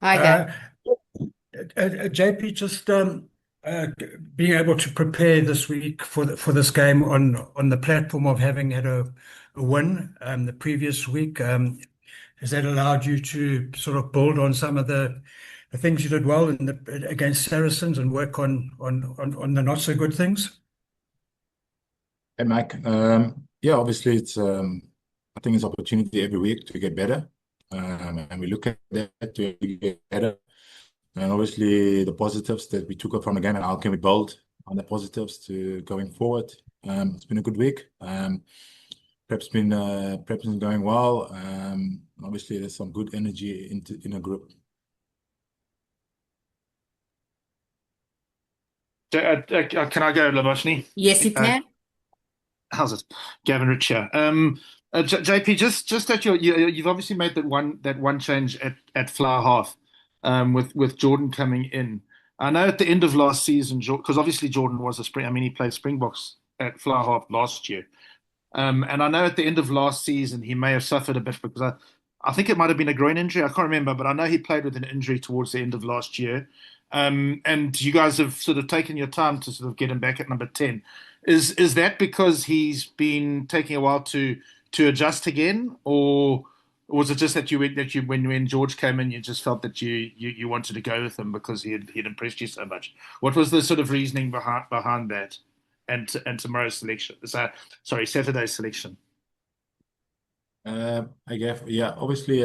Hi, Gav. Uh, JP, just being able to prepare this week for this game on the platform of having had a win the previous week, has that allowed you to sort of build on some of the things you did well against Saracens and work on the not so good things? Hey, Mike. Yeah, obviously, I think it's opportunity every week to get better. And we look at that to get better. And obviously, the positives that we took up from the game and how can we build on the positives to going forward. It's been a good week. Prep's been going well. Obviously, there's some good energy in the group. Can I go, Labashni? Yes, you can. How's it, Gavin Rich here? JP, just that you've obviously made that one change at flower half, with Jordan coming in. I know at the end of last season, because obviously Jordan was a spring. I mean, he played Springboks at flower half last year, and I know at the end of last season he may have suffered a bit because I think it might have been a groin injury. I can't remember, but I know he played with an injury towards the end of last year. And you guys have sort of taken your time to sort of get him back at number 10. Is that because he's been taking a while to adjust again, or was it just that when George came in, you just felt that you wanted to go with him because he'd impressed you so much? What was the sort of reasoning behind that, and tomorrow's selection? Sorry, Saturday's selection. I guess, yeah, obviously,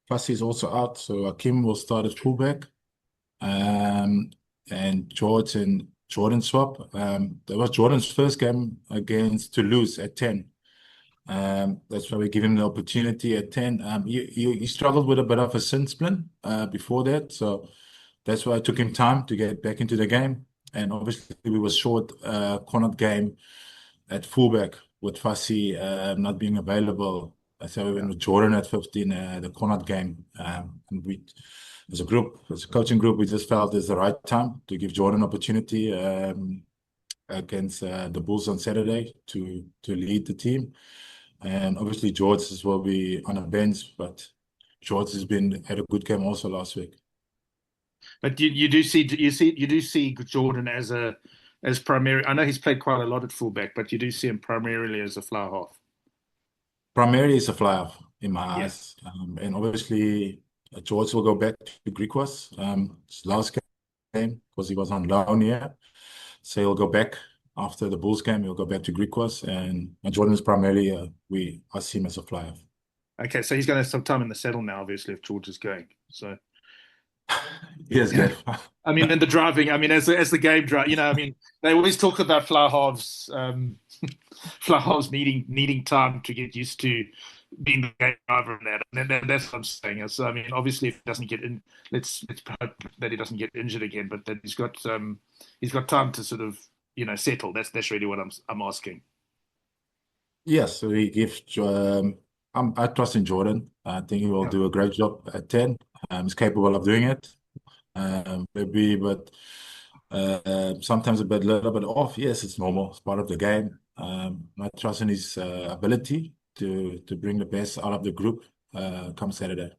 Fassi is also out, so Akim will start as fullback. And George and Jordan swap. That was Jordan's first game against Toulouse at 10. That's why we give him the opportunity at 10. He struggled with a bit of a shin splint before that, so that's why it took him time to get back into the game. And obviously, we were short Connacht game at fullback with Fassi not being available. So we went with Jordan at 15, the Connacht game. And we, as a group, as a coaching group, we just felt it's the right time to give Jordan opportunity against the Bulls on Saturday to lead the team. And obviously, George will be on a bench, but George had a good game also last week. But you do see Jordan as primary. I know he's played quite a lot at fullback, but you do see him primarily as a flower half. Primarily, it's a fly-off in my Yeah. eyes. And obviously, George will go back to Griquas. His last game because he was on loan here. So he'll go back after the Bulls game. He'll go back to Griquas. And Jordan is primarily, I see him as a fly-off. Okay, so he's going to have some time in the saddle now, obviously, if George is going. So. Yes, Gav. I mean, and the driving. I mean, as the game drive, I mean, they always talk about flower halves, flower halves needing time to get used to being the game driver and that. And that's what I'm saying. So, I mean, obviously, if he doesn't get in, let's hope that he doesn't get injured again. But that he's got time to sort of settle. That's really what I'm asking. Yes, so he gives. I trust in Jordan. I think he will do a great job at 10. He's capable of doing it. Maybe, but sometimes a little bit off. Yes, it's normal. It's part of the game. I trust in his ability to bring the best out of the group come Saturday.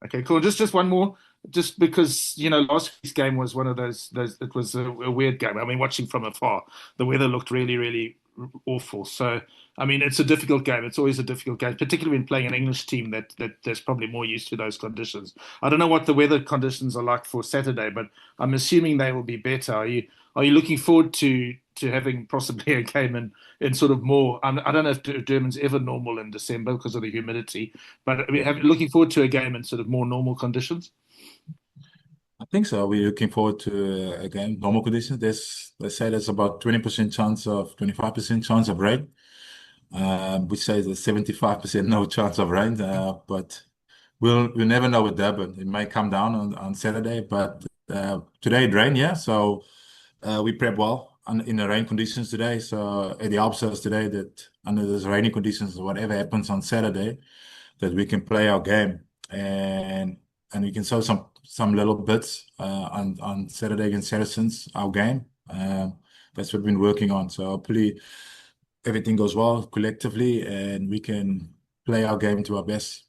Okay, cool. Just one more, just because last week's game was one of those. It was a weird game. I mean, watching from afar, the weather looked really, really awful. So, I mean, it's a difficult game. It's always a difficult game, particularly when playing an English team that's probably more used to those conditions. I don't know what the weather conditions are like for Saturday, but I'm assuming they will be better. Are you looking forward to having possibly a game in sort of more? I don't know if Durban's ever normal in December because of the humidity, but I mean, looking forward to a game in sort of more normal conditions. I think so. We're looking forward to again normal conditions. Let's say there's about 25% chance of rain. Which says a 75% no chance of rain. But we'll never know with Durban. It may come down on Saturday, but today it rained, yeah. So we prep well in the rain conditions today. So it helps us today that under those rainy conditions, whatever happens on Saturday, that we can play our game and we can show some little bits on Saturday against Saracens, our game. That's what we've been working on. So hopefully everything goes well collectively and we can play our game to our best.